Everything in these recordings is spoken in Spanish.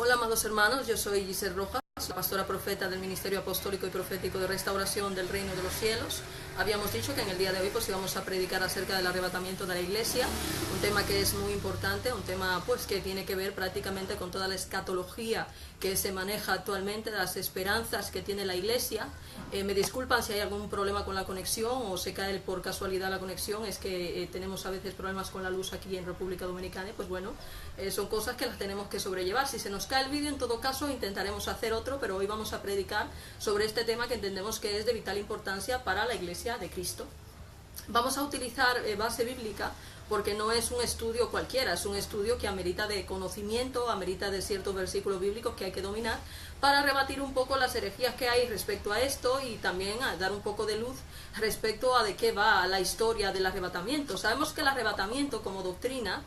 Hola, amados hermanos, yo soy Giselle Rojas, la pastora profeta del Ministerio Apostólico y Profético de Restauración del Reino de los Cielos. Habíamos dicho que en el día de hoy pues íbamos a predicar acerca del arrebatamiento de la iglesia, un tema que es muy importante, un tema pues que tiene que ver prácticamente con toda la escatología que se maneja actualmente, las esperanzas que tiene la iglesia. Me disculpan si hay algún problema con la conexión o se cae por casualidad la conexión, es que tenemos a veces problemas con la luz aquí en República Dominicana y pues bueno, son cosas que las tenemos que sobrellevar. Si se nos cae el vídeo, en todo caso intentaremos hacer otro, pero hoy vamos a predicar sobre este tema que entendemos que es de vital importancia para la Iglesia de Cristo. Vamos a utilizar base bíblica porque no es un estudio cualquiera, es un estudio que amerita de conocimiento, amerita de ciertos versículos bíblicos que hay que dominar para rebatir un poco las herejías que hay respecto a esto y también a dar un poco de luz respecto a de qué va la historia del arrebatamiento. Sabemos que el arrebatamiento como doctrina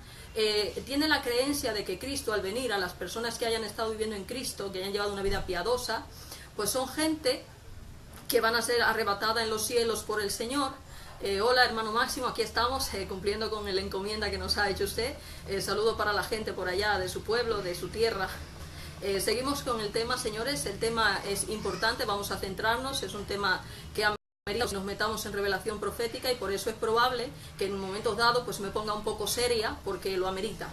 tiene la creencia de que Cristo, al venir a las personas que hayan estado viviendo en Cristo, que hayan llevado una vida piadosa, pues son gente que van a ser arrebatada en los cielos por el Señor. Hola hermano Máximo, aquí estamos cumpliendo con la encomienda que nos ha hecho usted. Saludo para la gente por allá de su pueblo, de su tierra. Seguimos con el tema, señores. El tema es importante, vamos a centrarnos. Es un tema que amerita que nos metamos en revelación profética y por eso es probable que en momentos dados pues me ponga un poco seria porque lo amerita.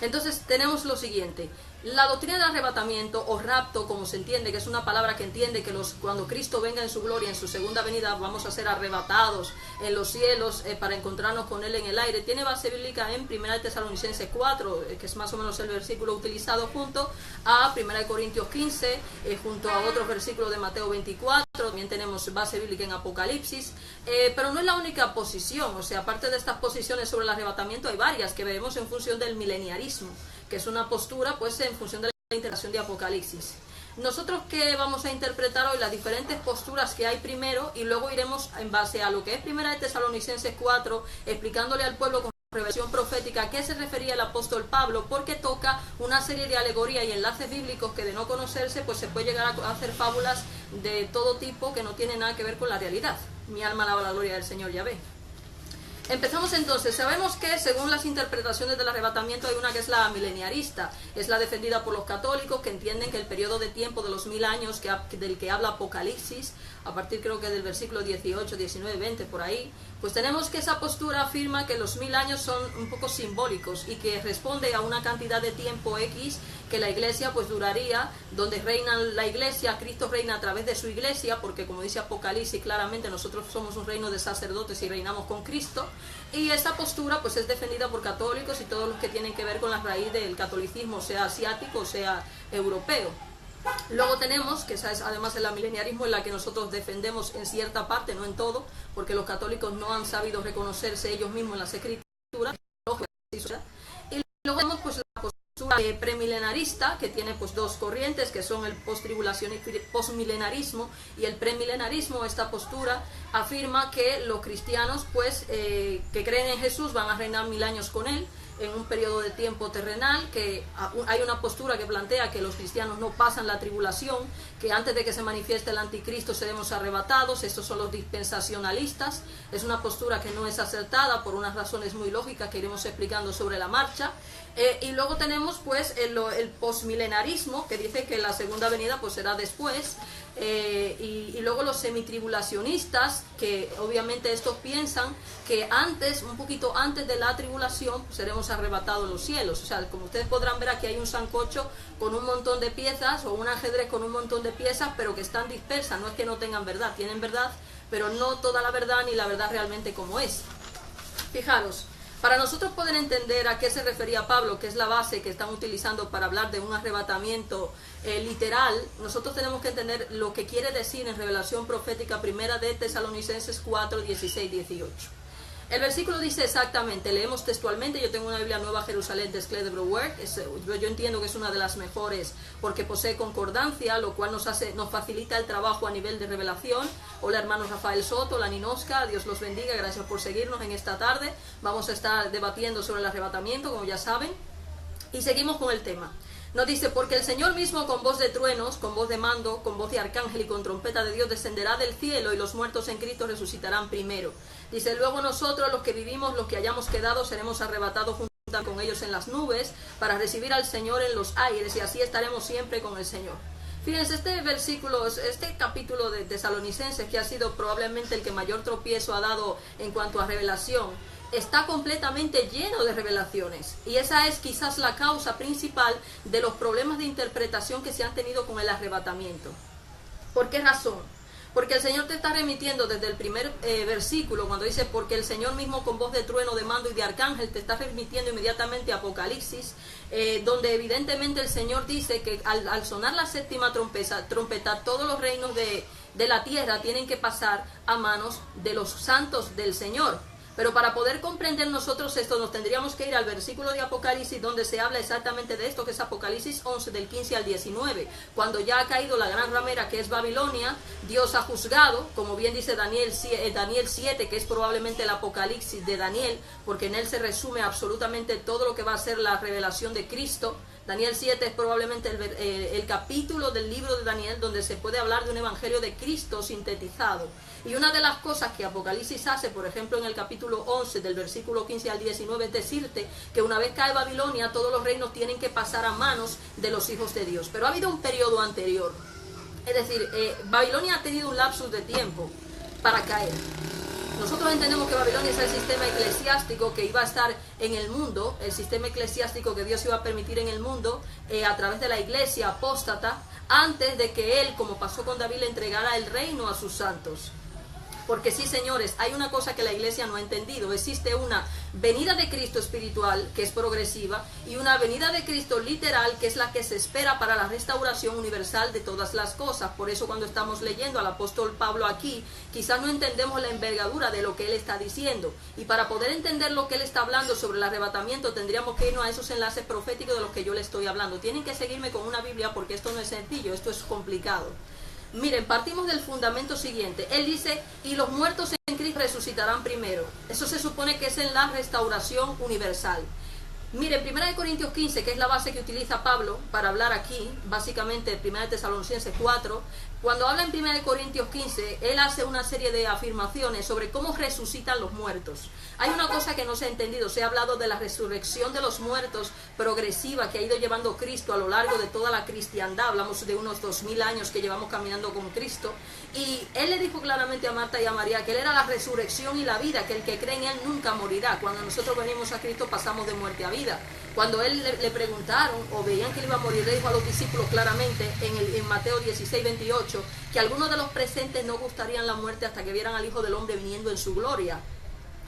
Entonces tenemos lo siguiente. La doctrina del arrebatamiento o rapto, como se entiende, que es una palabra que entiende que cuando Cristo venga en su gloria, en su segunda venida, vamos a ser arrebatados en los cielos para encontrarnos con Él en el aire, tiene base bíblica en 1 Tesalonicenses 4, que es más o menos el versículo utilizado junto a 1 Corintios 15, junto a otros versículos de Mateo 24, también tenemos base bíblica en Apocalipsis, pero no es la única posición, o sea, aparte de estas posiciones sobre el arrebatamiento hay varias que veremos en función del mileniarismo, que es una postura pues en función de la interpretación de Apocalipsis. Nosotros que vamos a interpretar hoy las diferentes posturas que hay primero y luego iremos en base a lo que es 1 Tesalonicenses 4, explicándole al pueblo con revelación profética a qué se refería el apóstol Pablo, porque toca una serie de alegorías y enlaces bíblicos que de no conocerse pues se puede llegar a hacer fábulas de todo tipo que no tienen nada que ver con la realidad. Mi alma alaba la gloria del Señor Yahvé. Empezamos entonces. Sabemos que según las interpretaciones del arrebatamiento hay una que es la mileniarista, es la defendida por los católicos que entienden que el periodo de tiempo de los 1000 años del que habla Apocalipsis, a partir creo que del versículo 18, 19, 20 por ahí, pues tenemos que esa postura afirma que los 1000 años son un poco simbólicos y que responde a una cantidad de tiempo X que la iglesia pues duraría, donde reina la iglesia, Cristo reina a través de su iglesia, porque como dice Apocalipsis claramente nosotros somos un reino de sacerdotes y reinamos con Cristo, y esa postura pues es defendida por católicos y todos los que tienen que ver con la raíz del catolicismo, sea asiático o sea europeo. Luego tenemos, que esa es además el mileniarismo en la que nosotros defendemos en cierta parte, no en todo, porque los católicos no han sabido reconocerse ellos mismos en las escrituras. Y luego tenemos pues la postura premilenarista, que tiene pues dos corrientes, que son el posttribulacionismo y postmilenarismo, y el premilenarismo, esta postura afirma que los cristianos pues que creen en Jesús van a reinar 1000 años con Él, en un periodo de tiempo terrenal, que hay una postura que plantea que los cristianos no pasan la tribulación, que antes de que se manifieste el anticristo seremos arrebatados. Estos son los dispensacionalistas. Es una postura que no es acertada por unas razones muy lógicas que iremos explicando sobre la marcha. Y luego tenemos pues el postmilenarismo, que dice que la segunda venida pues será después, y luego los semitribulacionistas, que obviamente estos piensan que antes, un poquito antes de la tribulación, pues seremos arrebatados en los cielos. O sea, como ustedes podrán ver, aquí hay un sancocho con un montón de piezas, o un ajedrez con un montón de piezas, pero que están dispersas. No es que no tengan verdad, tienen verdad, pero no toda la verdad ni la verdad realmente como es. Fijaros, para nosotros poder entender a qué se refería Pablo, que es la base que están utilizando para hablar de un arrebatamiento literal, nosotros tenemos que entender lo que quiere decir en revelación profética 1 de Tesalonicenses 4, 16, 18. El versículo dice exactamente, leemos textualmente, yo tengo una Biblia Nueva Jerusalén de Sclede Brouwer, yo entiendo que es una de las mejores porque posee concordancia, lo cual nos facilita el trabajo a nivel de revelación. Hola hermanos Rafael Soto, hola Ninoska, Dios los bendiga, gracias por seguirnos en esta tarde. Vamos a estar debatiendo sobre el arrebatamiento, como ya saben, y seguimos con el tema. Nos dice, porque el Señor mismo con voz de truenos, con voz de mando, con voz de arcángel y con trompeta de Dios descenderá del cielo y los muertos en Cristo resucitarán primero. Dice, luego nosotros los que vivimos, los que hayamos quedado, seremos arrebatados juntos con ellos en las nubes para recibir al Señor en los aires, y así estaremos siempre con el Señor. Fíjense, este versículo, este capítulo de Tesalonicenses, que ha sido probablemente el que mayor tropiezo ha dado en cuanto a revelación, está completamente lleno de revelaciones, y esa es quizás la causa principal de los problemas de interpretación que se han tenido con el arrebatamiento. ¿Por qué razón? Porque el Señor te está remitiendo desde el primer versículo, cuando dice, porque el Señor mismo con voz de trueno, de mando y de arcángel, te está remitiendo inmediatamente a Apocalipsis, donde evidentemente el Señor dice que al sonar la séptima trompeta, todos los reinos de la tierra tienen que pasar a manos de los santos del Señor. Pero para poder comprender nosotros esto, nos tendríamos que ir al versículo de Apocalipsis, donde se habla exactamente de esto, que es Apocalipsis 11, del 15 al 19. Cuando ya ha caído la gran ramera, que es Babilonia, Dios ha juzgado, como bien dice Daniel 7, que es probablemente el Apocalipsis de Daniel, porque en él se resume absolutamente todo lo que va a ser la revelación de Cristo. Daniel 7 es probablemente el capítulo del libro de Daniel donde se puede hablar de un evangelio de Cristo sintetizado. Y una de las cosas que Apocalipsis hace, por ejemplo en el capítulo 11 del versículo 15 al 19, es decirte que una vez cae Babilonia, todos los reinos tienen que pasar a manos de los hijos de Dios. Pero ha habido un periodo anterior. Es decir, Babilonia ha tenido un lapsus de tiempo para caer. Nosotros entendemos que Babilonia es el sistema eclesiástico que iba a estar en el mundo, el sistema eclesiástico que Dios iba a permitir en el mundo a través de la iglesia apóstata, antes de que él, como pasó con David, le entregara el reino a sus santos. Porque sí, señores, hay una cosa que la iglesia no ha entendido. Existe una venida de Cristo espiritual, que es progresiva, y una venida de Cristo literal, que es la que se espera para la restauración universal de todas las cosas. Por eso cuando estamos leyendo al apóstol Pablo aquí, quizás no entendemos la envergadura de lo que él está diciendo. Y para poder entender lo que él está hablando sobre el arrebatamiento, tendríamos que irnos a esos enlaces proféticos de los que yo le estoy hablando. Tienen que seguirme con una Biblia, porque esto no es sencillo, esto es complicado. Miren, partimos del fundamento siguiente. Él dice, y los muertos en Cristo resucitarán primero. Eso se supone que es en la restauración universal. Miren, 1 Corintios 15, que es la base que utiliza Pablo para hablar aquí, básicamente 1 Tesalonicenses 4, cuando habla en 1 Corintios 15, él hace una serie de afirmaciones sobre cómo resucitan los muertos. Hay una cosa que no se ha entendido, se ha hablado de la resurrección de los muertos progresiva que ha ido llevando Cristo a lo largo de toda la cristiandad. Hablamos de unos 2000 años que llevamos caminando con Cristo, y él le dijo claramente a Marta y a María que él era la resurrección y la vida, que el que cree en él nunca morirá. Cuando nosotros venimos a Cristo pasamos de muerte a vida. Cuando él le preguntaron o veían que él iba a morir, le dijo a los discípulos claramente en Mateo 16, 28, que algunos de los presentes no gustarían la muerte hasta que vieran al Hijo del Hombre viniendo en su gloria.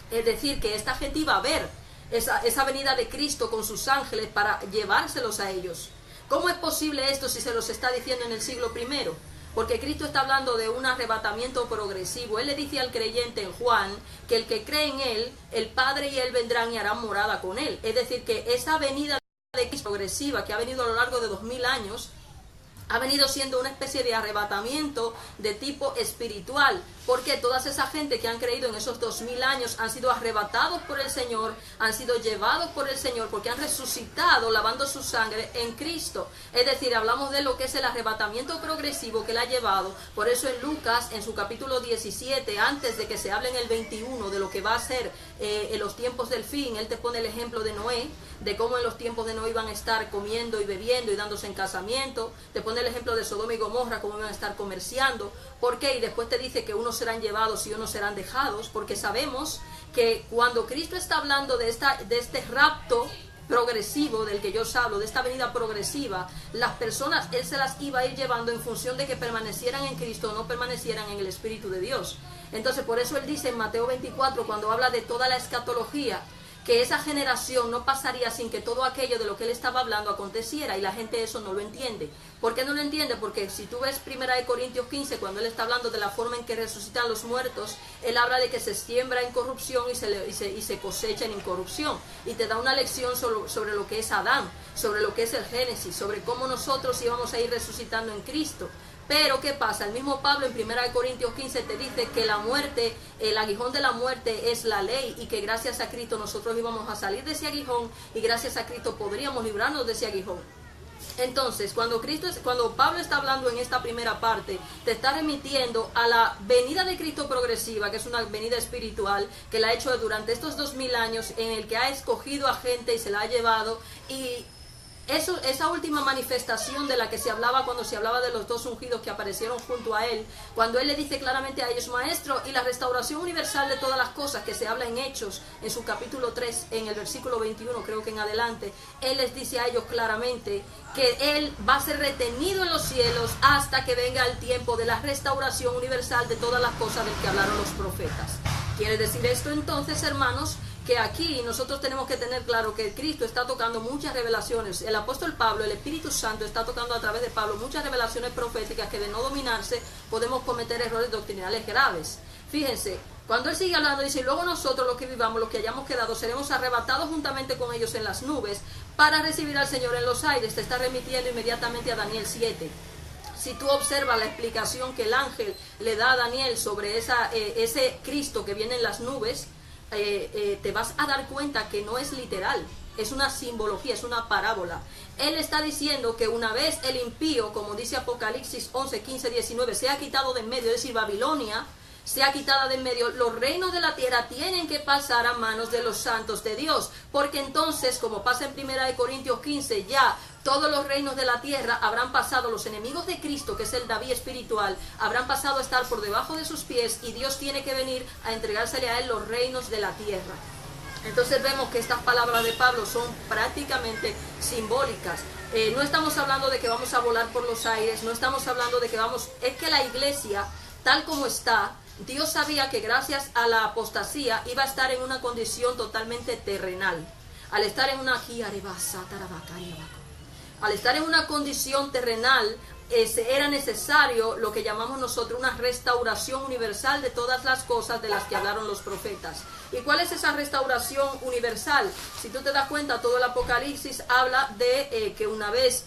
Es decir, que esta gente iba a ver esa venida de Cristo con sus ángeles para llevárselos a ellos. ¿Cómo es posible esto si se los está diciendo en el siglo I? Porque Cristo está hablando de un arrebatamiento progresivo. Él le dice al creyente en Juan que el que cree en él, el Padre y él vendrán y harán morada con él. Es decir, que esa venida de Cristo progresiva que ha venido a lo largo de 2000 años, ha venido siendo una especie de arrebatamiento de tipo espiritual, porque toda esa gente que han creído en esos 2000 años han sido arrebatados por el Señor, han sido llevados por el Señor, porque han resucitado lavando su sangre en Cristo. Es decir, hablamos de lo que es el arrebatamiento progresivo que él ha llevado. Por eso en Lucas, en su capítulo 17, antes de que se hable en el 21 de lo que va a ser en los tiempos del fin, él te pone el ejemplo de Noé, de cómo en los tiempos de Noé iban a estar comiendo y bebiendo y dándose en casamiento. Te pone el ejemplo de Sodoma y Gomorra, cómo iban a estar comerciando. ¿Por qué? Y después te dice que unos serán llevados y unos serán dejados, porque sabemos que cuando Cristo está hablando de este rapto progresivo del que yo os hablo, de esta venida progresiva, las personas él se las iba a ir llevando en función de que permanecieran en Cristo o no permanecieran en el Espíritu de Dios. Entonces por eso él dice en Mateo 24, cuando habla de toda la escatología, que esa generación no pasaría sin que todo aquello de lo que él estaba hablando aconteciera, y la gente eso no lo entiende. ¿Por qué no lo entiende? Porque si tú ves 1 Corintios 15, cuando él está hablando de la forma en que resucitan los muertos, él habla de que se siembra en corrupción y se cosecha en incorrupción, y te da una lección sobre lo que es Adán, sobre lo que es el Génesis, sobre cómo nosotros íbamos a ir resucitando en Cristo. Pero ¿qué pasa? El mismo Pablo en 1 Corintios 15 te dice que la muerte, el aguijón de la muerte es la ley, y que gracias a Cristo nosotros íbamos a salir de ese aguijón, y gracias a Cristo podríamos librarnos de ese aguijón. Entonces, cuando Pablo está hablando en esta primera parte, te está remitiendo a la venida de Cristo progresiva, que es una venida espiritual, que la ha hecho durante estos 2000 años, en el que ha escogido a gente y se la ha llevado, y esa última manifestación de la que se hablaba cuando se hablaba de los dos ungidos que aparecieron junto a él, cuando él le dice claramente a ellos, maestro, y la restauración universal de todas las cosas que se habla en Hechos, en su capítulo 3, en el versículo 21, creo que en adelante, él les dice a ellos claramente que él va a ser retenido en los cielos hasta que venga el tiempo de la restauración universal de todas las cosas del que hablaron los profetas. Quiere decir esto entonces, hermanos, que aquí nosotros tenemos que tener claro que Cristo está tocando muchas revelaciones. El apóstol Pablo, el Espíritu Santo, está tocando a través de Pablo muchas revelaciones proféticas que de no dominarse podemos cometer errores doctrinales graves. Fíjense, cuando él sigue hablando, dice, luego nosotros los que vivamos, los que hayamos quedado, seremos arrebatados juntamente con ellos en las nubes para recibir al Señor en los aires. Te está remitiendo inmediatamente a Daniel 7. Si tú observas la explicación que el ángel le da a Daniel sobre ese Cristo que viene en las nubes, te vas a dar cuenta que no es literal, es una simbología, es una parábola. Él está diciendo que una vez el impío, como dice Apocalipsis 11, 15, 19, sea quitado de en medio, es decir, Babilonia sea quitada de en medio, los reinos de la tierra tienen que pasar a manos de los santos de Dios, porque entonces, como pasa en 1 Corintios 15, ya todos los reinos de la tierra habrán pasado, los enemigos de Cristo, que es el David espiritual, habrán pasado a estar por debajo de sus pies, y Dios tiene que venir a entregársele a él los reinos de la tierra. Entonces vemos que estas palabras de Pablo son prácticamente simbólicas. No estamos hablando de que vamos a volar por los aires, no estamos hablando de que es que la iglesia, tal como está, Dios sabía que gracias a la apostasía iba a estar en una condición totalmente terrenal. Al estar en una condición terrenal, era necesario lo que llamamos nosotros una restauración universal de todas las cosas de las que hablaron los profetas. ¿Y cuál es esa restauración universal? Si tú te das cuenta, todo el Apocalipsis habla de que una vez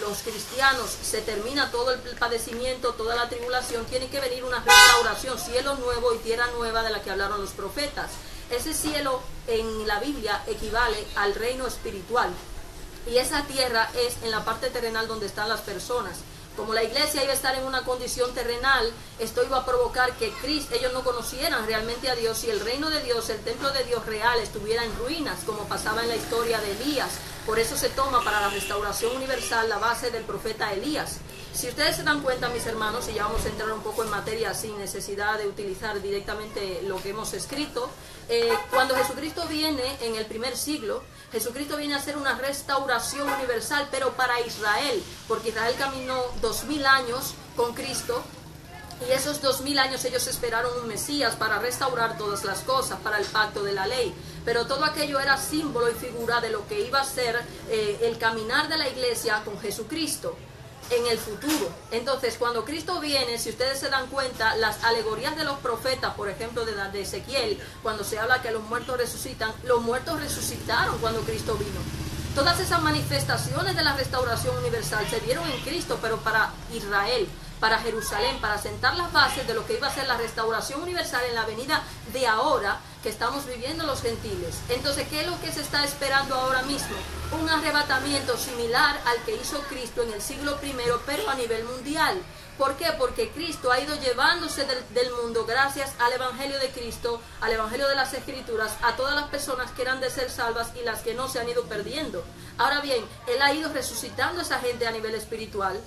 los cristianos se termina todo el padecimiento, toda la tribulación, tiene que venir una restauración, cielo nuevo y tierra nueva de la que hablaron los profetas. Ese cielo en la Biblia equivale al reino espiritual, y esa tierra es en la parte terrenal donde están las personas. Como la iglesia iba a estar en una condición terrenal, esto iba a provocar que ellos no conocieran realmente a Dios, y el reino de Dios, el templo de Dios real, estuviera en ruinas, como pasaba en la historia de Elías. Por eso se toma para la restauración universal la base del profeta Elías. Si ustedes se dan cuenta, mis hermanos, y ya vamos a entrar un poco en materia sin necesidad de utilizar directamente lo que hemos escrito, cuando Jesucristo viene en el primer siglo, Jesucristo viene a hacer una restauración universal, pero para Israel, porque Israel caminó 2000 años con Cristo, y esos 2000 años ellos esperaron un Mesías para restaurar todas las cosas, para el pacto de la ley. Pero todo aquello era símbolo y figura de lo que iba a ser el caminar de la iglesia con Jesucristo en el futuro. Entonces, cuando Cristo viene, si ustedes se dan cuenta, las alegorías de los profetas, por ejemplo de Ezequiel, cuando se habla que los muertos resucitan, los muertos resucitaron cuando Cristo vino. Todas esas manifestaciones de la restauración universal se dieron en Cristo, pero para Israel, para Jerusalén, para sentar las bases de lo que iba a ser la restauración universal en la venida de ahora que estamos viviendo los gentiles. Entonces, ¿qué es lo que se está esperando ahora mismo? Un arrebatamiento similar al que hizo Cristo en el siglo I, pero a nivel mundial. ¿Por qué? Porque Cristo ha ido llevándose del mundo, gracias al Evangelio de Cristo, al Evangelio de las Escrituras, a todas las personas que eran de ser salvas y las que no se han ido perdiendo. Ahora bien, Él ha ido resucitando a esa gente a nivel espiritual,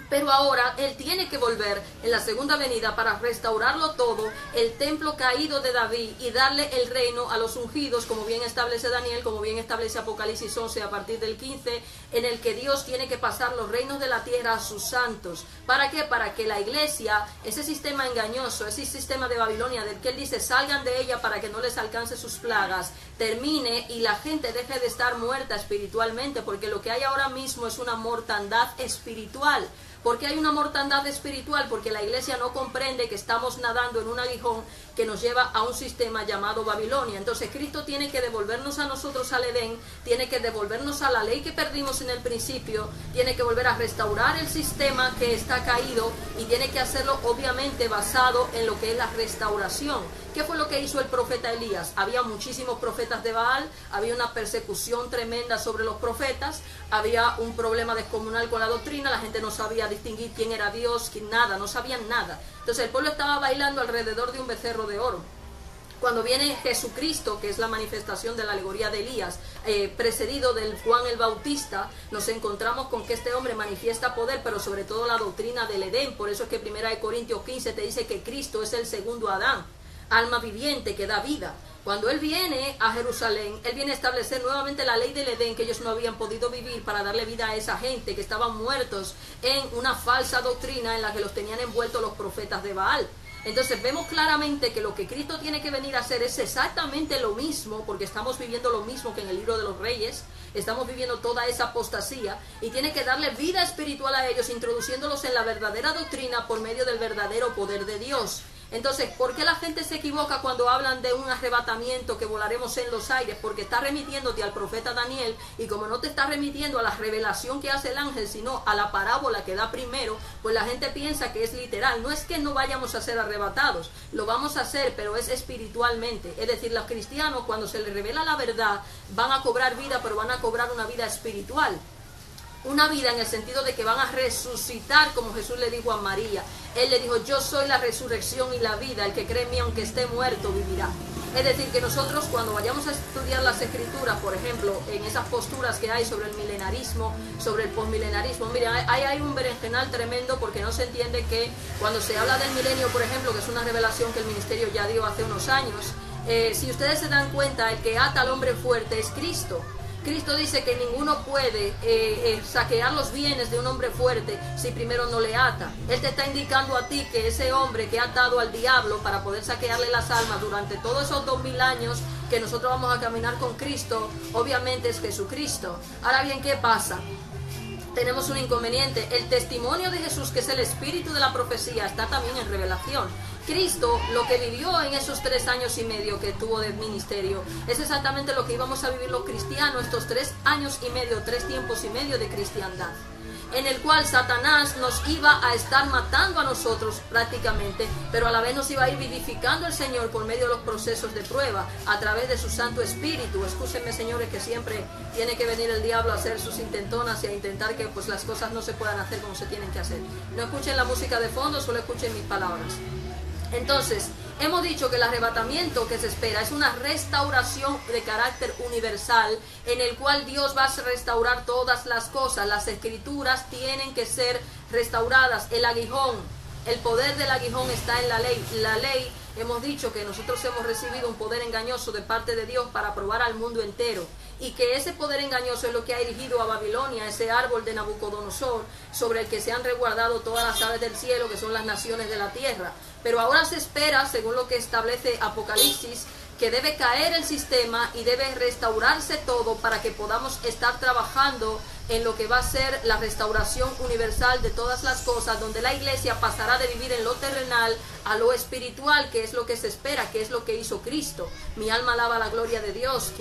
pero ahora Él tiene que volver en la segunda venida para restaurarlo todo, el templo caído de David, y darle el reino a los ungidos, como bien establece Daniel, como bien establece Apocalipsis 11 a partir del 15, en el que Dios tiene que pasar los reinos de la tierra a sus santos. ¿Para qué? Para que la iglesia, ese sistema engañoso, ese sistema de Babilonia, del que Él dice salgan de ella para que no les alcance sus plagas, termine y la gente deje de estar muerta espiritualmente, porque lo que hay ahora mismo es una mortandad espiritual. ¿Por qué hay una mortandad espiritual? Porque la iglesia no comprende que estamos nadando en un aguijón que nos lleva a un sistema llamado Babilonia. Entonces Cristo tiene que devolvernos a nosotros al Edén, tiene que devolvernos a la ley que perdimos en el principio, tiene que volver a restaurar el sistema que está caído, y tiene que hacerlo obviamente basado en lo que es la restauración. ¿Qué fue lo que hizo el profeta Elías? Había muchísimos profetas de Baal, había una persecución tremenda sobre los profetas, había un problema descomunal con la doctrina, la gente no sabía distinguir quién era Dios, quién nada, no sabían nada. Entonces el pueblo estaba bailando alrededor de un becerro de oro. Cuando viene Jesucristo, que es la manifestación de la alegoría de Elías, precedido del Juan el Bautista, nos encontramos con que este hombre manifiesta poder, pero sobre todo la doctrina del Edén. Por eso es que 1 Corintios 15 te dice que Cristo es el segundo Adán, alma viviente que da vida. Cuando Él viene a Jerusalén, Él viene a establecer nuevamente la ley del Edén que ellos no habían podido vivir, para darle vida a esa gente que estaban muertos en una falsa doctrina en la que los tenían envueltos los profetas de Baal. Entonces vemos claramente que lo que Cristo tiene que venir a hacer es exactamente lo mismo, porque estamos viviendo lo mismo que en el libro de los Reyes, estamos viviendo toda esa apostasía, y tiene que darle vida espiritual a ellos, introduciéndolos en la verdadera doctrina por medio del verdadero poder de Dios. Entonces, ¿por qué la gente se equivoca cuando hablan de un arrebatamiento que volaremos en los aires? Porque está remitiéndote al profeta Daniel, y como no te está remitiendo a la revelación que hace el ángel, sino a la parábola que da primero, pues la gente piensa que es literal. No es que no vayamos a ser arrebatados, lo vamos a hacer, pero es espiritualmente. Es decir, los cristianos, cuando se les revela la verdad, van a cobrar vida, pero van a cobrar una vida espiritual. Una vida en el sentido de que van a resucitar, como Jesús le dijo a María. Él le dijo: yo soy la resurrección y la vida, el que cree en mí aunque esté muerto vivirá. Es decir, que nosotros cuando vayamos a estudiar las escrituras, por ejemplo, en esas posturas que hay sobre el milenarismo, sobre el posmilenarismo, mira, hay un berenjenal tremendo, porque no se entiende que cuando se habla del milenio, por ejemplo, que es una revelación que el ministerio ya dio hace unos años, si ustedes se dan cuenta, el que ata al hombre fuerte es Cristo. Cristo dice que ninguno puede saquear los bienes de un hombre fuerte si primero no le ata. Él te está indicando a ti que ese hombre que ha atado al diablo para poder saquearle las almas durante todos esos 2000 años que nosotros vamos a caminar con Cristo, obviamente es Jesucristo. Ahora bien, ¿qué pasa? Tenemos un inconveniente. El testimonio de Jesús, que es el espíritu de la profecía, está también en revelación. Cristo, lo que vivió en esos 3 años y medio que tuvo de ministerio, es exactamente lo que íbamos a vivir los cristianos, estos 3 años y medio, 3 tiempos y medio de cristiandad, en el cual Satanás nos iba a estar matando a nosotros prácticamente, pero a la vez nos iba a ir vivificando el Señor por medio de los procesos de prueba, a través de su Santo Espíritu. Escúchenme, señores, que siempre tiene que venir el diablo a hacer sus intentonas y a intentar que pues las cosas no se puedan hacer como se tienen que hacer. No escuchen la música de fondo, solo escuchen mis palabras. Entonces, hemos dicho que el arrebatamiento que se espera es una restauración de carácter universal, en el cual Dios va a restaurar todas las cosas. Las escrituras tienen que ser restauradas. El aguijón, el poder del aguijón está en la ley. La ley, hemos dicho que nosotros hemos recibido un poder engañoso de parte de Dios para probar al mundo entero, y que ese poder engañoso es lo que ha erigido a Babilonia, ese árbol de Nabucodonosor, sobre el que se han resguardado todas las aves del cielo, que son las naciones de la tierra. Pero ahora se espera, según lo que establece Apocalipsis, que debe caer el sistema y debe restaurarse todo para que podamos estar trabajando en lo que va a ser la restauración universal de todas las cosas, donde la iglesia pasará de vivir en lo terrenal a lo espiritual, que es lo que se espera, que es lo que hizo Cristo. Mi alma alaba la gloria de Dios.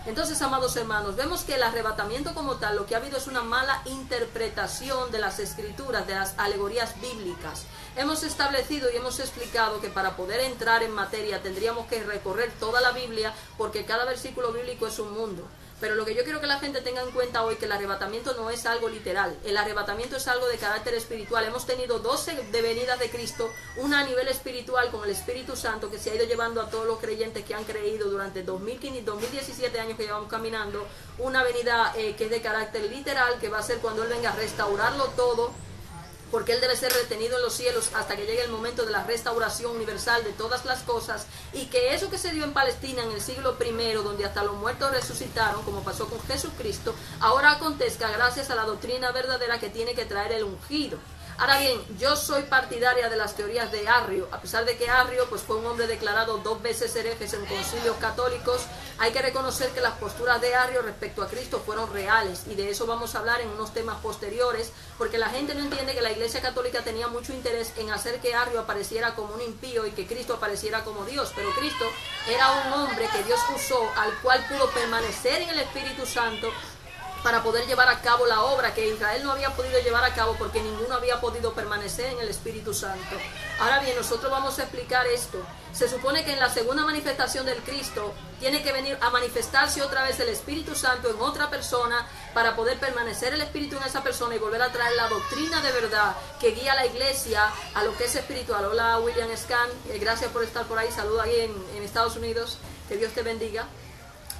Entonces, amados hermanos, vemos que el arrebatamiento como tal, lo que ha habido es una mala interpretación de las escrituras, de las alegorías bíblicas. Hemos establecido y hemos explicado que para poder entrar en materia tendríamos que recorrer toda la Biblia, porque cada versículo bíblico es un mundo. Pero lo que yo quiero que la gente tenga en cuenta hoy, que el arrebatamiento no es algo literal. El arrebatamiento es algo de carácter espiritual. Hemos tenido 12 venidas de Cristo, una a nivel espiritual con el Espíritu Santo, que se ha ido llevando a todos los creyentes que han creído durante 2017 años que llevamos caminando. Una venida que es de carácter literal, que va a ser cuando Él venga a restaurarlo todo, porque Él debe ser retenido en los cielos hasta que llegue el momento de la restauración universal de todas las cosas, y que eso que se dio en Palestina en el siglo I, donde hasta los muertos resucitaron, como pasó con Jesucristo, ahora acontezca gracias a la doctrina verdadera que tiene que traer el ungido. Ahora bien, yo soy partidaria de las teorías de Arrio, a pesar de que Arrio pues, fue un hombre declarado 2 veces herejes en concilios católicos. Hay que reconocer que las posturas de Arrio respecto a Cristo fueron reales, y de eso vamos a hablar en unos temas posteriores, porque la gente no entiende que la Iglesia Católica tenía mucho interés en hacer que Arrio apareciera como un impío y que Cristo apareciera como Dios, pero Cristo era un hombre que Dios usó, al cual pudo permanecer en el Espíritu Santo para poder llevar a cabo la obra que Israel no había podido llevar a cabo porque ninguno había podido permanecer en el Espíritu Santo. Ahora bien, nosotros vamos a explicar esto. Se supone que en la segunda manifestación del Cristo tiene que venir a manifestarse otra vez el Espíritu Santo en otra persona para poder permanecer el Espíritu en esa persona y volver a traer la doctrina de verdad que guía a la iglesia a lo que es espiritual. Hola William Scan, gracias por estar por ahí, saludo ahí en Estados Unidos, que Dios te bendiga.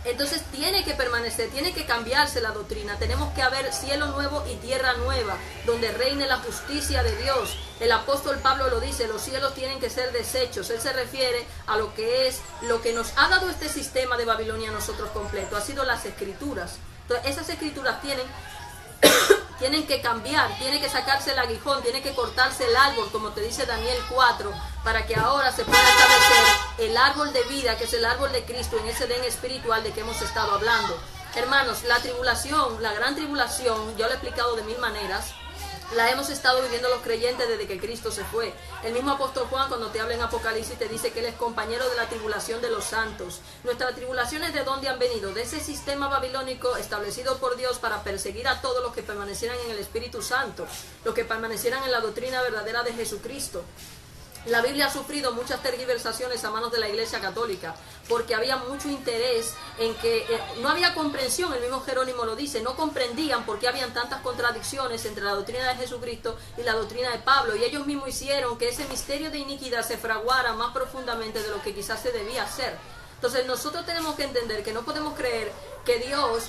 Entonces tiene que permanecer, tiene que cambiarse la doctrina. Tenemos que haber cielo nuevo y tierra nueva, donde reine la justicia de Dios. El apóstol Pablo lo dice, los cielos tienen que ser deshechos. Él se refiere a lo que es, lo que nos ha dado este sistema de Babilonia a nosotros completo. Ha sido las escrituras. Entonces esas escrituras tienen que cambiar, tiene que sacarse el aguijón, tiene que cortarse el árbol, como te dice Daniel 4, para que ahora se pueda establecer el árbol de vida, que es el árbol de Cristo, en ese Edén espiritual de que hemos estado hablando. Hermanos, la tribulación, la gran tribulación, yo lo he explicado de mil maneras, la hemos estado viviendo los creyentes desde que Cristo se fue. El mismo apóstol Juan, cuando te habla en Apocalipsis, te dice que él es compañero de la tribulación de los santos. Nuestras tribulaciones, ¿de dónde han venido? De ese sistema babilónico establecido por Dios para perseguir a todos los que permanecieran en el Espíritu Santo, los que permanecieran en la doctrina verdadera de Jesucristo. La Biblia ha sufrido muchas tergiversaciones a manos de la Iglesia Católica, porque había mucho interés en que no había comprensión. El mismo Jerónimo lo dice, no comprendían por qué habían tantas contradicciones entre la doctrina de Jesucristo y la doctrina de Pablo, y ellos mismos hicieron que ese misterio de iniquidad se fraguara más profundamente de lo que quizás se debía hacer. Entonces nosotros tenemos que entender que no podemos creer que Dios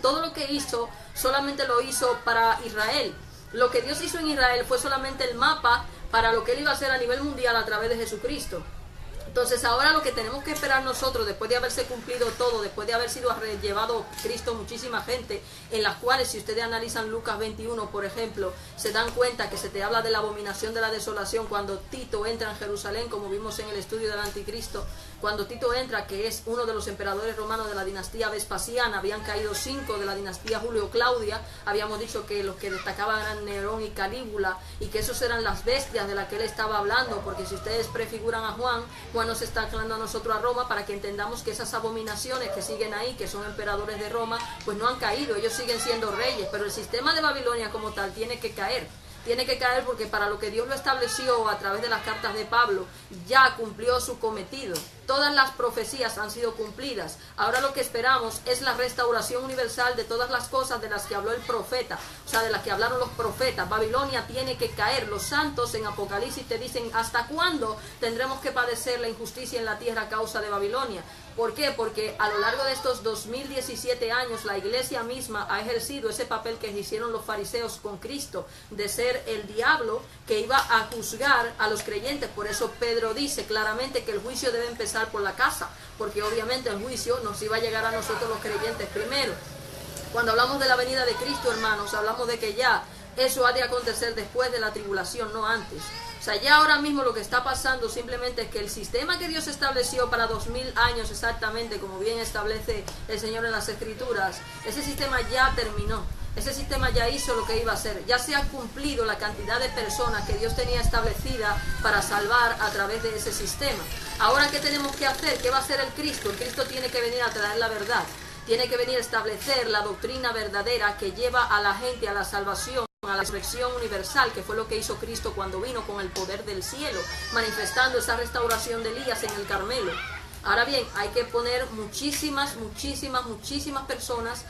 todo lo que hizo solamente lo hizo para Israel. Lo que Dios hizo en Israel fue solamente el mapa para lo que Él iba a hacer a nivel mundial a través de Jesucristo. Entonces ahora lo que tenemos que esperar nosotros, después de haberse cumplido todo, después de haber sido llevado Cristo muchísima gente, en las cuales si ustedes analizan Lucas 21, por ejemplo, se dan cuenta que se te habla de la abominación de la desolación cuando Tito entra en Jerusalén, como vimos en el estudio del Anticristo. Cuando Tito entra, que es uno de los emperadores romanos de la dinastía Vespasiana, habían caído 5 de la dinastía Julio-Claudia, habíamos dicho que los que destacaban eran Nerón y Calígula, y que esos eran las bestias de las que él estaba hablando, porque si ustedes prefiguran a Juan nos está anclando a nosotros a Roma para que entendamos que esas abominaciones que siguen ahí, que son emperadores de Roma, pues no han caído, ellos siguen siendo reyes, pero el sistema de Babilonia como tal tiene que caer. Tiene que caer porque para lo que Dios lo estableció a través de las cartas de Pablo, ya cumplió su cometido. Todas las profecías han sido cumplidas. Ahora lo que esperamos es la restauración universal de todas las cosas de las que habló el profeta, o sea, de las que hablaron los profetas. Babilonia tiene que caer. Los santos en Apocalipsis te dicen, ¿hasta cuándo tendremos que padecer la injusticia en la tierra a causa de Babilonia? ¿Por qué? Porque a lo largo de estos 2017 años la iglesia misma ha ejercido ese papel que hicieron los fariseos con Cristo, de ser el diablo que iba a juzgar a los creyentes. Por eso Pedro dice claramente que el juicio debe empezar por la casa, porque obviamente el juicio nos iba a llegar a nosotros los creyentes primero. Cuando hablamos de la venida de Cristo, hermanos, hablamos de que ya eso ha de acontecer después de la tribulación, no antes. O sea, ya ahora mismo lo que está pasando simplemente es que el sistema que Dios estableció para 2000 años exactamente, como bien establece el Señor en las Escrituras, ese sistema ya terminó. Ese sistema ya hizo lo que iba a hacer. Ya se ha cumplido la cantidad de personas que Dios tenía establecida para salvar a través de ese sistema. Ahora, ¿qué tenemos que hacer? ¿Qué va a hacer el Cristo? El Cristo tiene que venir a traer la verdad. Tiene que venir a establecer la doctrina verdadera que lleva a la gente a la salvación, a la resurrección universal, que fue lo que hizo Cristo cuando vino con el poder del cielo, manifestando esa restauración de Elías en el Carmelo. Ahora bien, hay que poner muchísimas personas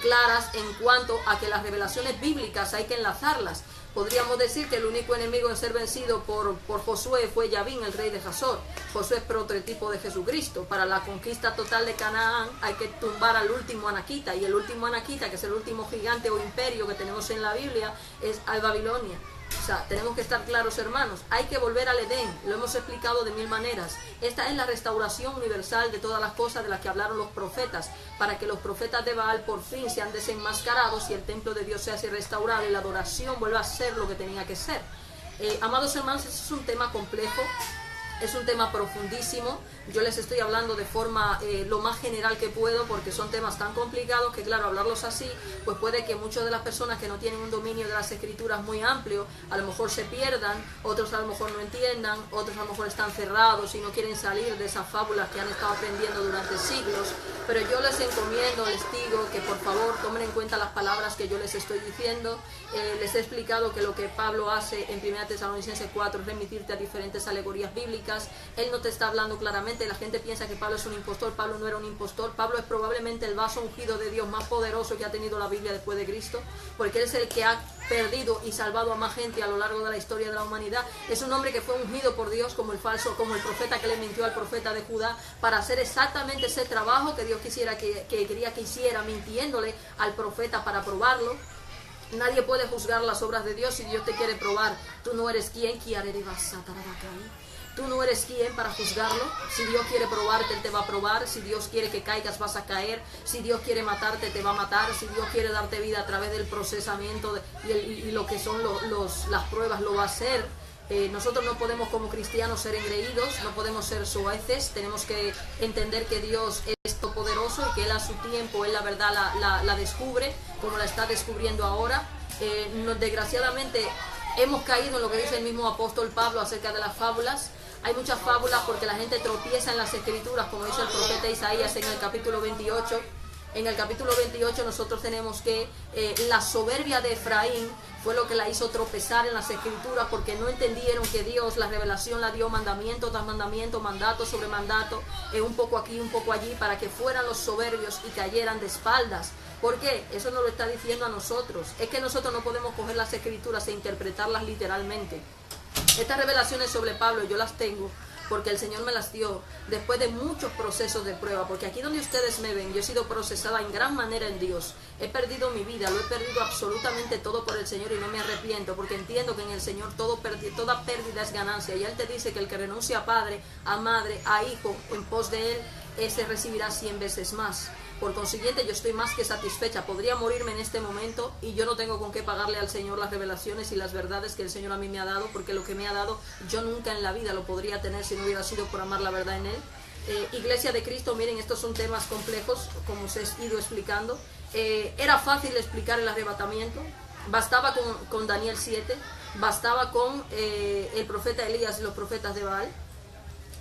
claras en cuanto a que las revelaciones bíblicas hay que enlazarlas. Podríamos decir que el único enemigo en ser vencido por Josué fue Yavín, el rey de Hazor. Josué es prototipo de Jesucristo. Para la conquista total de Canaán hay que tumbar al último anaquita, y el último anaquita, que es el último gigante o imperio que tenemos en la Biblia, es Babilonia. O sea, tenemos que estar claros, hermanos, hay que volver al Edén, lo hemos explicado de mil maneras. Esta es la restauración universal de todas las cosas de las que hablaron los profetas, para que los profetas de Baal por fin sean desenmascarados y el templo de Dios sea así restaurado y la adoración vuelva a ser lo que tenía que ser. Amados hermanos, este es un tema complejo, es un tema profundísimo, Yo les estoy hablando de forma lo más general que puedo, porque son temas tan complicados que, claro, hablarlos así, pues puede que muchas de las personas que no tienen un dominio de las escrituras muy amplio, a lo mejor se pierdan, otros a lo mejor no entiendan, otros a lo mejor están cerrados y no quieren salir de esas fábulas que han estado aprendiendo durante siglos. Pero yo les encomiendo, les digo que por favor tomen en cuenta las palabras que yo les estoy diciendo. Les he explicado que lo que Pablo hace en 1 Tesalonicenses 4 es remitirte a diferentes alegorías bíblicas. Él no te está hablando claramente. La gente piensa que Pablo es un impostor. Pablo no era un impostor. Pablo es probablemente el vaso ungido de Dios más poderoso que ha tenido la Biblia después de Cristo, porque él es el que ha perdido y salvado a más gente a lo largo de la historia de la humanidad. Es un hombre que fue ungido por Dios como el profeta que le mintió al profeta de Judá, para hacer exactamente ese trabajo que Dios quería que hiciera, mintiéndole al profeta para probarlo. Nadie puede juzgar las obras de Dios si Dios te quiere probar. Tú no eres quien. Tú no eres quien para juzgarlo. Si Dios quiere probarte, Él te va a probar. Si Dios quiere que caigas, vas a caer. Si Dios quiere matarte, te va a matar. Si Dios quiere darte vida a través del procesamiento y lo que son las pruebas, lo va a hacer. Nosotros no podemos como cristianos ser engreídos, no podemos ser soeces. Tenemos que entender que Dios es todopoderoso y que Él a su tiempo, Él la verdad la descubre, como la está descubriendo ahora. Desgraciadamente hemos caído en lo que dice el mismo apóstol Pablo acerca de las fábulas. Hay muchas fábulas porque la gente tropieza en las escrituras, como dice el profeta Isaías en el capítulo 28. En el capítulo 28 nosotros tenemos que la soberbia de Efraín fue lo que la hizo tropezar en las escrituras, porque no entendieron que Dios la revelación la dio mandamiento tras mandamiento, mandato sobre mandato, un poco aquí, un poco allí, para que fueran los soberbios y cayeran de espaldas. ¿Por qué? Eso nos lo está diciendo a nosotros. Es que nosotros no podemos coger las escrituras e interpretarlas literalmente. Estas revelaciones sobre Pablo yo las tengo porque el Señor me las dio después de muchos procesos de prueba, porque aquí donde ustedes me ven, yo he sido procesada en gran manera en Dios. He perdido mi vida, lo he perdido absolutamente todo por el Señor y no me arrepiento, porque entiendo que en el Señor toda pérdida es ganancia. Y Él te dice que el que renuncia a padre, a madre, a hijo, en pos de Él, ese recibirá 100 veces más. Por consiguiente, yo estoy más que satisfecha. Podría morirme en este momento y yo no tengo con qué pagarle al Señor las revelaciones y las verdades que el Señor a mí me ha dado, porque lo que me ha dado yo nunca en la vida lo podría tener si no hubiera sido por amar la verdad en Él. Iglesia de Cristo, miren, estos son temas complejos, como os he ido explicando. Era fácil explicar el arrebatamiento. Bastaba con Daniel 7, bastaba con el profeta Elías y los profetas de Baal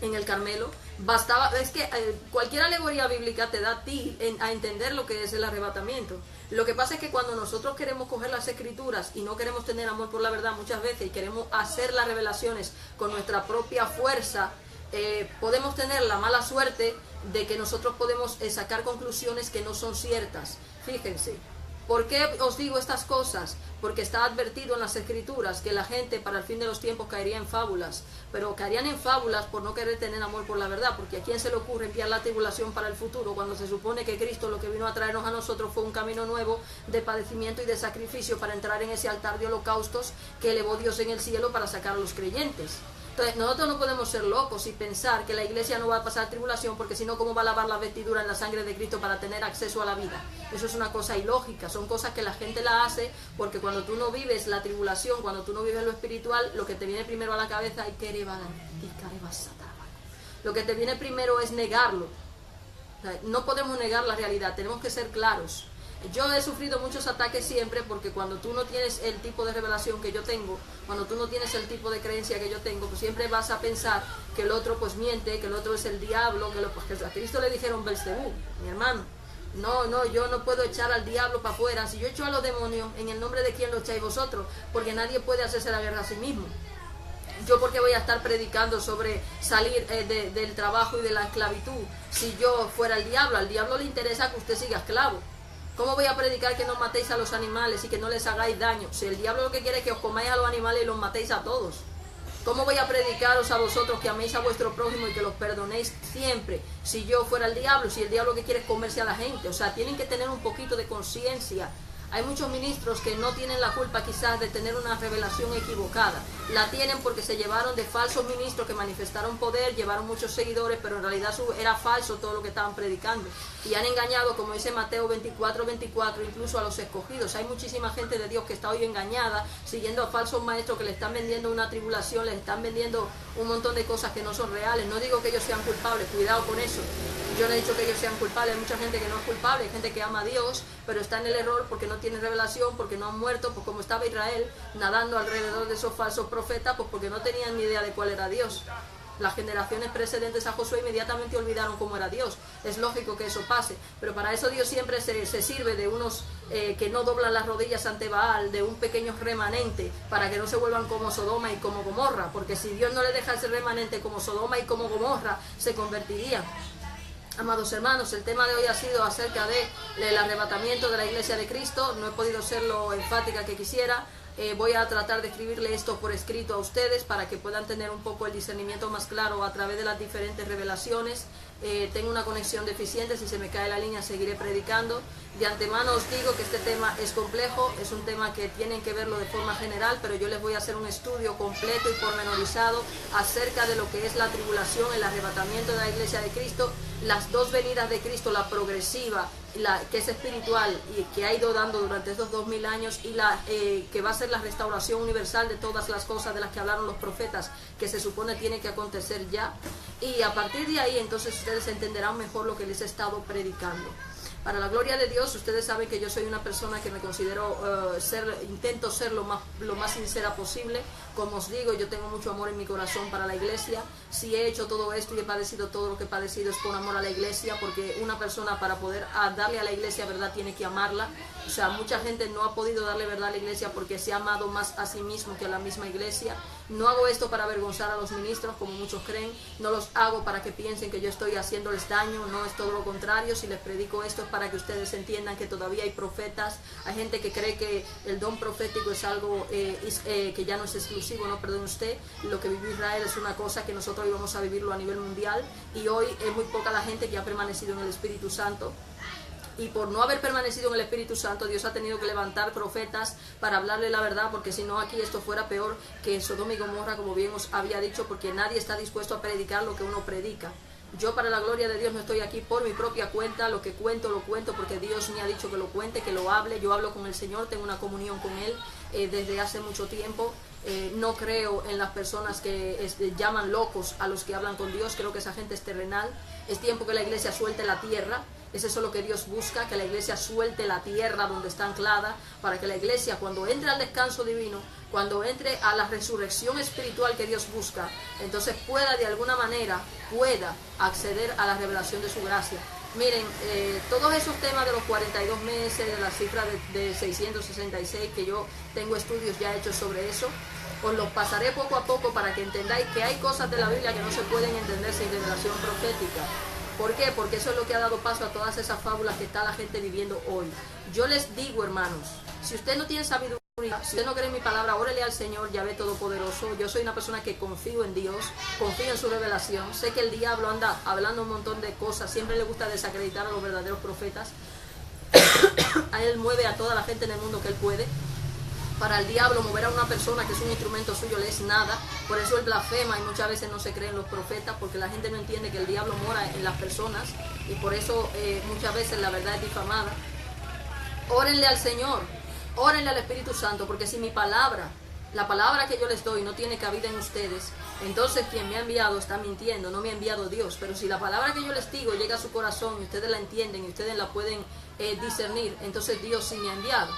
en el Carmelo. Bastaba, es que cualquier alegoría bíblica te da a ti a entender lo que es el arrebatamiento. Lo que pasa es que cuando nosotros queremos coger las escrituras y no queremos tener amor por la verdad muchas veces, y queremos hacer las revelaciones con nuestra propia fuerza, podemos tener la mala suerte de que nosotros podemos sacar conclusiones que no son ciertas. Fíjense. ¿Por qué os digo estas cosas? Porque está advertido en las escrituras que la gente para el fin de los tiempos caería en fábulas, pero caerían en fábulas por no querer tener amor por la verdad, porque ¿a quién se le ocurre enviar la tribulación para el futuro cuando se supone que Cristo lo que vino a traernos a nosotros fue un camino nuevo de padecimiento y de sacrificio para entrar en ese altar de holocaustos que elevó Dios en el cielo para sacar a los creyentes? Entonces, nosotros no podemos ser locos y pensar que la iglesia no va a pasar tribulación, porque si no, ¿cómo va a lavar la vestidura en la sangre de Cristo para tener acceso a la vida? Eso es una cosa ilógica, son cosas que la gente la hace porque cuando tú no vives la tribulación, cuando tú no vives lo espiritual, lo que te viene primero a la cabeza es lo que te viene primero es negarlo. O sea, no podemos negar la realidad, tenemos que ser claros. Yo he sufrido muchos ataques siempre porque cuando tú no tienes el tipo de revelación que yo tengo, cuando tú no tienes el tipo de creencia que yo tengo, pues siempre vas a pensar que el otro pues miente, que el otro es el diablo, pues a Cristo le dijeron Belzebú, mi hermano. No, yo no puedo echar al diablo para afuera. Si yo echo a los demonios, ¿en el nombre de quién lo echáis vosotros? Porque nadie puede hacerse la guerra a sí mismo. Yo porque voy a estar predicando sobre salir del trabajo y de la esclavitud si yo fuera el diablo. Al diablo le interesa que usted siga esclavo. ¿Cómo voy a predicar que no matéis a los animales y que no les hagáis daño? Si el diablo lo que quiere es que os comáis a los animales y los matéis a todos. ¿Cómo voy a predicaros a vosotros que améis a vuestro prójimo y que los perdonéis siempre? Si yo fuera el diablo, si el diablo lo que quiere es comerse a la gente. O sea, tienen que tener un poquito de conciencia Hay muchos ministros que no tienen la culpa quizás de tener una revelación equivocada. La tienen porque se llevaron de falsos ministros que manifestaron poder, llevaron muchos seguidores, pero en realidad era falso todo lo que estaban predicando. Y han engañado, como dice Mateo 24:24, incluso a los escogidos. Hay muchísima gente de Dios que está hoy engañada, siguiendo a falsos maestros que le están vendiendo una tribulación, les están vendiendo un montón de cosas que no son reales. No digo que ellos sean culpables, cuidado con eso. Yo no he dicho que ellos sean culpables, hay mucha gente que no es culpable, hay gente que ama a Dios, pero está en el error porque no tiene revelación, porque no han muerto, pues como estaba Israel nadando alrededor de esos falsos profetas, pues porque no tenían ni idea de cuál era Dios. Las generaciones precedentes a Josué inmediatamente olvidaron cómo era Dios. Es lógico que eso pase, pero para eso Dios siempre se sirve de unos que no doblan las rodillas ante Baal, de un pequeño remanente, para que no se vuelvan como Sodoma y como Gomorra, porque si Dios no le deja ese remanente como Sodoma y como Gomorra, se convertirían. Amados hermanos, el tema de hoy ha sido acerca del arrebatamiento de la Iglesia de Cristo. No he podido ser lo enfática que quisiera. Voy a tratar de escribirle esto por escrito a ustedes para que puedan tener un poco el discernimiento más claro a través de las diferentes revelaciones. Tengo una conexión deficiente, si se me cae la línea seguiré predicando. De antemano os digo que este tema es complejo, es un tema que tienen que verlo de forma general, pero yo les voy a hacer un estudio completo y pormenorizado acerca de lo que es la tribulación, el arrebatamiento de la Iglesia de Cristo, las dos venidas de Cristo, la progresiva, la que es espiritual y que ha ido dando durante estos 2000 años, y la que va a ser la restauración universal de todas las cosas de las que hablaron los profetas, que se supone tiene que acontecer ya. Y a partir de ahí entonces ustedes entenderán mejor lo que les he estado predicando. Para la gloria de Dios, ustedes saben que yo soy una persona que me considero intento ser lo más sincera posible. Como os digo, yo tengo mucho amor en mi corazón para la iglesia. Si he hecho todo esto y he padecido todo lo que he padecido es por amor a la iglesia, porque una persona para poder darle a la iglesia verdad tiene que amarla. O sea, mucha gente no ha podido darle verdad a la iglesia porque se ha amado más a sí mismo que a la misma iglesia. No hago esto para avergonzar a los ministros, como muchos creen. No los hago para que piensen que yo estoy haciéndoles daño. No, es todo lo contrario. Si les predico esto es para que ustedes entiendan que todavía hay profetas. Hay gente que cree que el don profético es algo que ya no es exclusivo. No, perdone usted. Lo que vivió Israel es una cosa que nosotros íbamos a vivirlo a nivel mundial. Y hoy es muy poca la gente que ha permanecido en el Espíritu Santo. Y por no haber permanecido en el Espíritu Santo, Dios ha tenido que levantar profetas para hablarle la verdad, porque si no aquí esto fuera peor que Sodoma y Gomorra, como bien os había dicho, porque nadie está dispuesto a predicar lo que uno predica. Yo, para la gloria de Dios, no estoy aquí por mi propia cuenta. Lo que cuento, lo cuento porque Dios me ha dicho que lo cuente, que lo hable. Yo hablo con el Señor, tengo una comunión con Él desde hace mucho tiempo. No creo en las personas que llaman locos a los que hablan con Dios. Creo que esa gente es terrenal. Es tiempo que la iglesia suelte la tierra. Es eso lo que Dios busca, que la iglesia suelte la tierra donde está anclada, para que la iglesia, cuando entre al descanso divino, cuando entre a la resurrección espiritual que Dios busca, entonces pueda de alguna manera, acceder a la revelación de su gracia. Miren, todos esos temas de los 42 meses, de la cifra de 666, que yo tengo estudios ya hechos sobre eso, os los pasaré poco a poco para que entendáis que hay cosas de la Biblia que no se pueden entender sin revelación profética. ¿Por qué? Porque eso es lo que ha dado paso a todas esas fábulas que está la gente viviendo hoy. Yo les digo, hermanos, si usted no tiene sabiduría, si usted no cree en mi palabra, órele al Señor, Yahvé Todopoderoso. Yo soy una persona que confío en Dios, confío en su revelación. Sé que el diablo anda hablando un montón de cosas, siempre le gusta desacreditar a los verdaderos profetas. A él mueve a toda la gente en el mundo que él puede. Para el diablo, mover a una persona que es un instrumento suyo le es nada. Por eso él blasfema y muchas veces no se cree en los profetas, porque la gente no entiende que el diablo mora en las personas, y por eso muchas veces la verdad es difamada. Órenle al Señor, órenle al Espíritu Santo, porque si mi palabra, la palabra que yo les doy, no tiene cabida en ustedes, entonces quien me ha enviado está mintiendo, no me ha enviado Dios. Pero si la palabra que yo les digo llega a su corazón y ustedes la entienden y ustedes la pueden discernir, entonces Dios sí me ha enviado.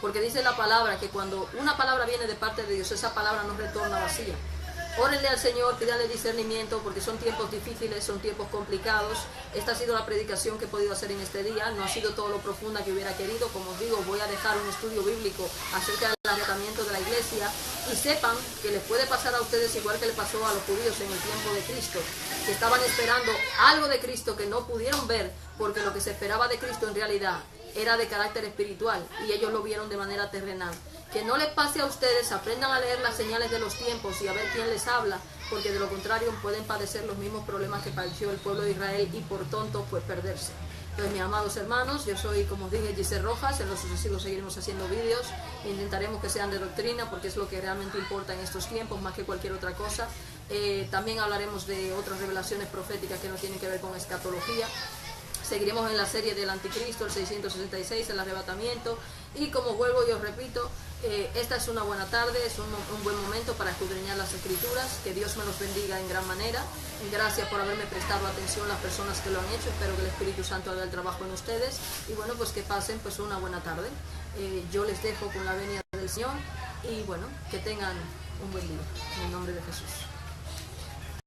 Porque dice la palabra que cuando una palabra viene de parte de Dios, esa palabra no retorna vacía. Órenle al Señor, pídale discernimiento, porque son tiempos difíciles, son tiempos complicados. Esta ha sido la predicación que he podido hacer en este día. No ha sido todo lo profunda que hubiera querido. Como os digo, voy a dejar un estudio bíblico acerca del arrebatamiento de la iglesia. Y sepan que les puede pasar a ustedes igual que le pasó a los judíos en el tiempo de Cristo, que estaban esperando algo de Cristo que no pudieron ver, porque lo que se esperaba de Cristo en realidad era de carácter espiritual y ellos lo vieron de manera terrenal. Que no les pase a ustedes, aprendan a leer las señales de los tiempos y a ver quién les habla, porque de lo contrario pueden padecer los mismos problemas que padeció el pueblo de Israel y por tontos pues perderse. Entonces, mis amados hermanos, yo soy, como os dije, Giselle Rojas. En lo sucesivo seguiremos haciendo vídeos. Intentaremos que sean de doctrina, porque es lo que realmente importa en estos tiempos, más que cualquier otra cosa. También hablaremos de otras revelaciones proféticas que no tienen que ver con escatología. Seguiremos en la serie del Anticristo, el 666, el arrebatamiento. Y como vuelvo y os repito, esta es una buena tarde, es un buen momento para escudriñar las Escrituras. Que Dios me los bendiga en gran manera. Gracias por haberme prestado atención las personas que lo han hecho. Espero que el Espíritu Santo haga el trabajo en ustedes. Y bueno, pues que pasen pues una buena tarde. Yo les dejo con la venia del Señor. Y bueno, que tengan un buen día. En el nombre de Jesús.